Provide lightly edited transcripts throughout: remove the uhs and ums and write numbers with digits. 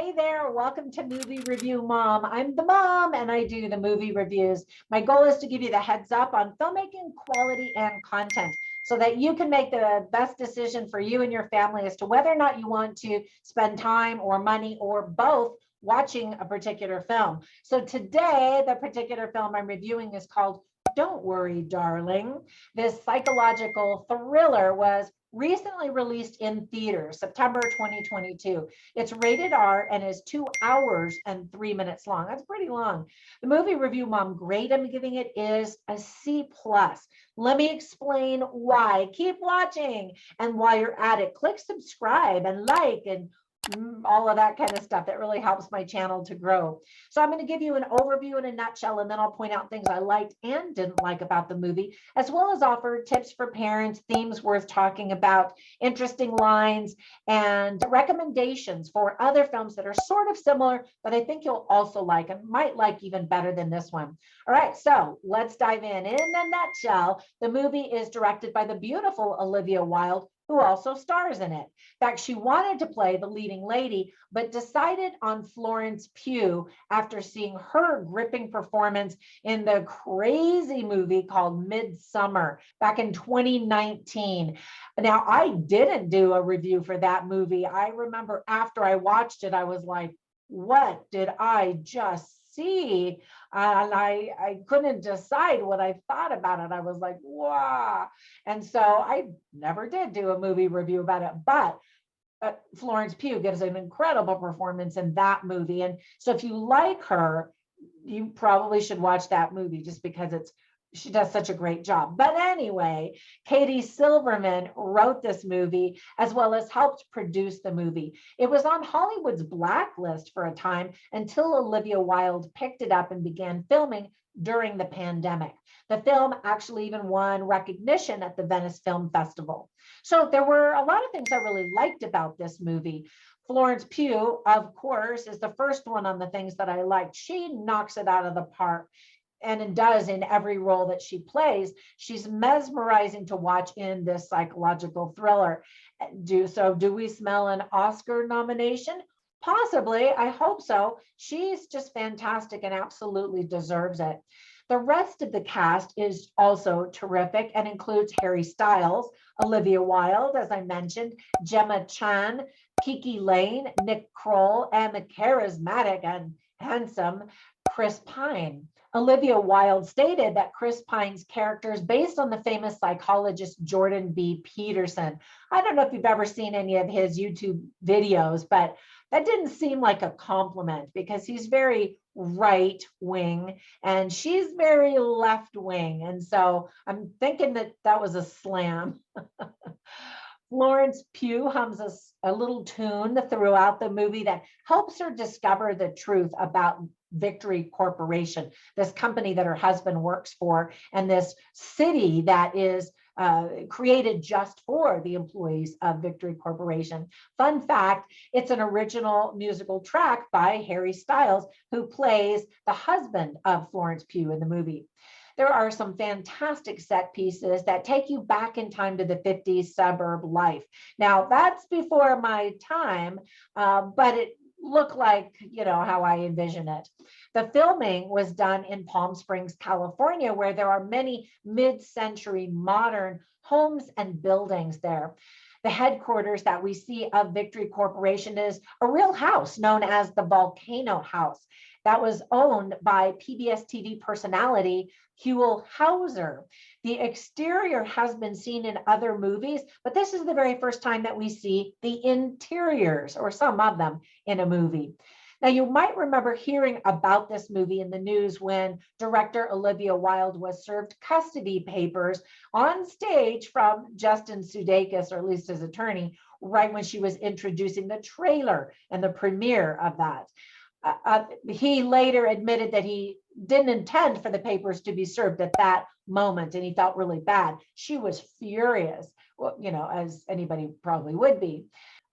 Hey there, welcome to Movie Review Mom. I'm the mom and I do the movie reviews. My goal is to give you the heads up on filmmaking quality and content so that you can make the best decision for you and your family as to whether or not you want to spend time or money or both watching a particular film. So today, the particular film I'm reviewing is called Don't Worry, Darling. This psychological thriller was recently released in theaters, September 2022. It's rated R and is 2 hours and 3 minutes long. That's pretty long. The movie review mom grade I'm giving it is a C+. Let me explain why. Keep watching. And while you're at it, click subscribe and like and all of that kind of stuff. That really helps my channel to grow. So I'm going to give you an overview in a nutshell, and then I'll point out things I liked and didn't like about the movie, as well as offer tips for parents, themes worth talking about, interesting lines, and recommendations for other films that are sort of similar, but I think you'll also like and might like even better than this one. All right, so let's dive in. In a nutshell, the movie is directed by the beautiful Olivia Wilde, who also stars in it. In fact, she wanted to play the leading lady, but decided on Florence Pugh after seeing her gripping performance in the crazy movie called Midsummer back in 2019. Now, I didn't do a review for that movie. I remember after I watched it, I was like, what did I just see? And I couldn't decide what I thought about it. I was like, wow. And so I never did do a movie review about it, but Florence Pugh gives an incredible performance in that movie. And so if you like her, you probably should watch that movie just because she does such a great job. But anyway, Katie Silverman wrote this movie as well as helped produce the movie. It was on Hollywood's blacklist for a time until Olivia Wilde picked it up and began filming during the pandemic. The film actually even won recognition at the Venice Film Festival. So there were a lot of things I really liked about this movie. Florence Pugh, of course, is the first one on the things that I liked. She knocks it out of the park. And it does in every role that she plays. She's mesmerizing to watch in this psychological thriller. Do we smell an Oscar nomination? Possibly. I hope so. She's just fantastic and absolutely deserves it. The rest of the cast is also terrific and includes Harry Styles, Olivia Wilde, as I mentioned, Gemma Chan, Kiki Lane, Nick Kroll, and the charismatic and handsome Chris Pine. Olivia Wilde stated that Chris Pine's character is based on the famous psychologist Jordan B. Peterson. I don't know if you've ever seen any of his YouTube videos, but that didn't seem like a compliment because he's very right wing and she's very left wing. And so I'm thinking that was a slam. Florence Pugh hums a little tune throughout the movie that helps her discover the truth about Victory Corporation, this company that her husband works for, and this city that is created just for the employees of Victory Corporation. Fun fact, it's an original musical track by Harry Styles, who plays the husband of Florence Pugh in the movie. There are some fantastic set pieces that take you back in time to the 50s suburb life. Now, that's before my time, but it looked like, how I envision it. The filming was done in Palm Springs, California, where there are many mid-century modern homes and buildings there. The headquarters that we see of Victory Corporation is a real house known as the Volcano House that was owned by PBS TV personality Huell Hauser. The exterior has been seen in other movies, but this is the very first time that we see the interiors, or some of them, in a movie. Now, you might remember hearing about this movie in the news when director Olivia Wilde was served custody papers on stage from Justin Sudeikis, or at least his attorney, right when she was introducing the trailer and the premiere of that. He later admitted that he didn't intend for the papers to be served at that moment, and he felt really bad. She was furious, as anybody probably would be.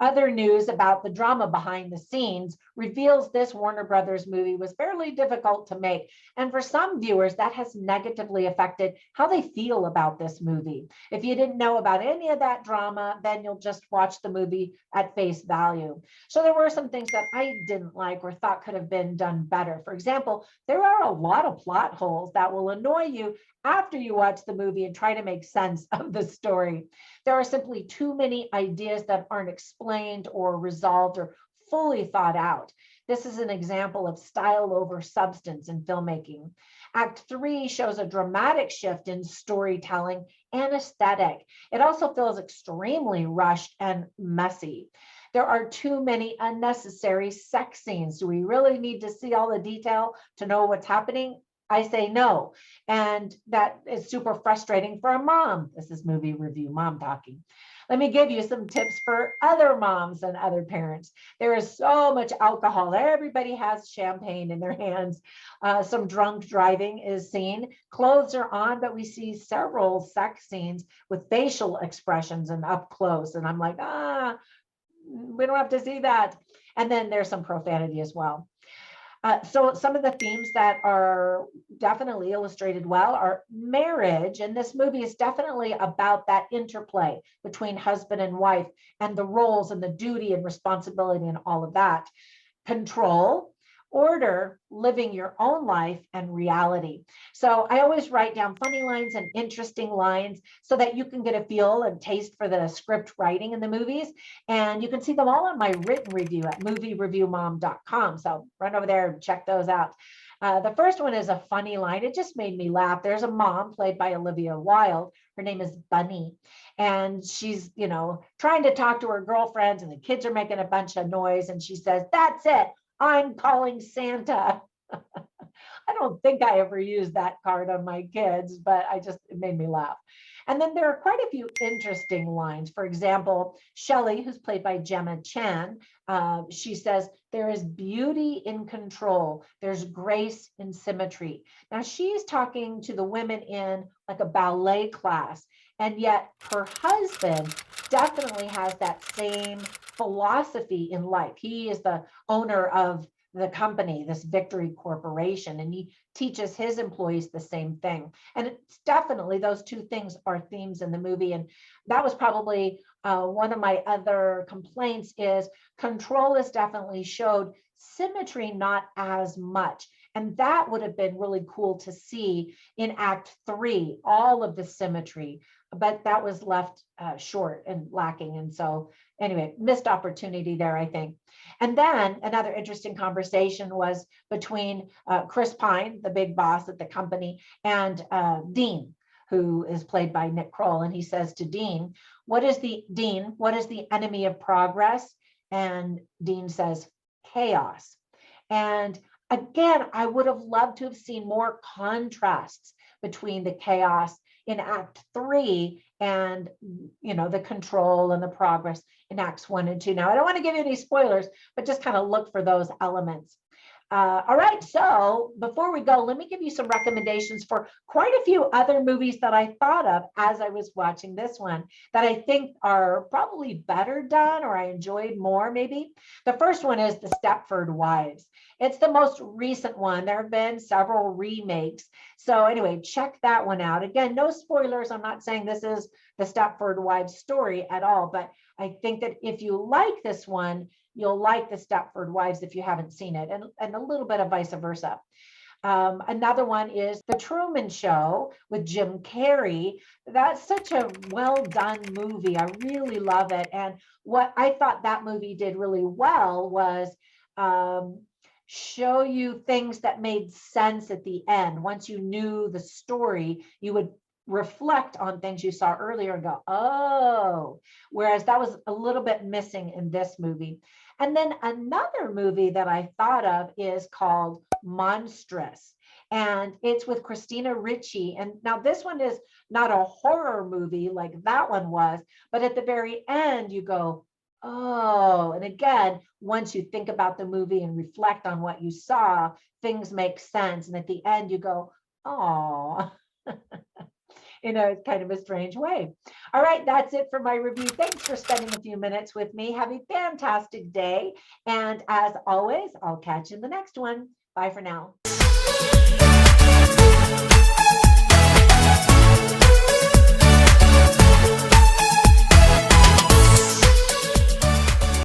Other news about the drama behind the scenes reveals this Warner Brothers movie was fairly difficult to make. And for some viewers, that has negatively affected how they feel about this movie. If you didn't know about any of that drama, then you'll just watch the movie at face value. So there were some things that I didn't like or thought could have been done better. For example, there are a lot of plot holes that will annoy you after you watch the movie and try to make sense of the story. There are simply too many ideas that aren't explained or resolved or fully thought out. This is an example of style over substance in filmmaking. Act 3 shows a dramatic shift in storytelling and aesthetic. It also feels extremely rushed and messy. There are too many unnecessary sex scenes. Do we really need to see all the detail to know what's happening? I say no. And that is super frustrating for a mom. This is movie review mom talking. Let me give you some tips for other moms and other parents. There is so much alcohol. Everybody has champagne in their hands. Some drunk driving is seen. Clothes are on, but we see several sex scenes with facial expressions and up close. And I'm like, we don't have to see that. And then there's some profanity as well. So some of the themes that are definitely illustrated well are marriage. And this movie is definitely about that interplay between husband and wife and the roles and the duty and responsibility and all of that. Control, order, living your own life, and reality. So I always write down funny lines and interesting lines so that you can get a feel and taste for the script writing in the movies. And you can see them all on my written review at moviereviewmom.com. So run over there and check those out. The first one is a funny line. It just made me laugh. There's a mom played by Olivia Wilde. Her name is Bunny. And she's, trying to talk to her girlfriends and the kids are making a bunch of noise. And she says, "That's it. I'm calling Santa." I don't think I ever used that card on my kids, but it made me laugh. And then there are quite a few interesting lines. For example, Shelley, who's played by Gemma Chan, she says, "There is beauty in control. There's grace in symmetry." Now she's talking to the women in like a ballet class, and yet her husband definitely has that same philosophy in life. He is the owner of the company, this Victory Corporation, and he teaches his employees the same thing. And it's definitely those two things are themes in the movie. And that was probably one of my other complaints is control is definitely showed, symmetry not as much. And that would have been really cool to see in Act 3, all of the symmetry, but that was left short and lacking. And so anyway, missed opportunity there, I think. And then another interesting conversation was between Chris Pine, the big boss at the company, and Dean, who is played by Nick Kroll. And he says to Dean, what is the enemy of progress? And Dean says, chaos. And again, I would have loved to have seen more contrasts between the chaos in Act 3 and the control and the progress in Acts 1 and 2. Now, I don't want to give you any spoilers, but just kind of look for those elements. All right, so before we go, let me give you some recommendations for quite a few other movies that I thought of as I was watching this one that I think are probably better done or I enjoyed more maybe. The first one is The Stepford Wives. It's the most recent one. There have been several remakes. So anyway, check that one out. Again, no spoilers. I'm not saying this is the Stepford Wives story at all, but I think that if you like this one, you'll like the Stepford Wives if you haven't seen it, and a little bit of vice versa. Another one is The Truman Show with Jim Carrey. That's such a well done movie. I really love it. And what I thought that movie did really well was show you things that made sense at the end. Once you knew the story, you would reflect on things you saw earlier and go, oh, whereas that was a little bit missing in this movie. And then another movie that I thought of is called Monstrous, and it's with Christina Ricci. And now this one is not a horror movie like that one was, but at the very end you go, oh, and again, once you think about the movie and reflect on what you saw, things make sense. And at the end you go, oh. in a kind of a strange way. All right, that's it for my review. Thanks for spending a few minutes with me. Have a fantastic day. And as always, I'll catch you in the next one. Bye for now.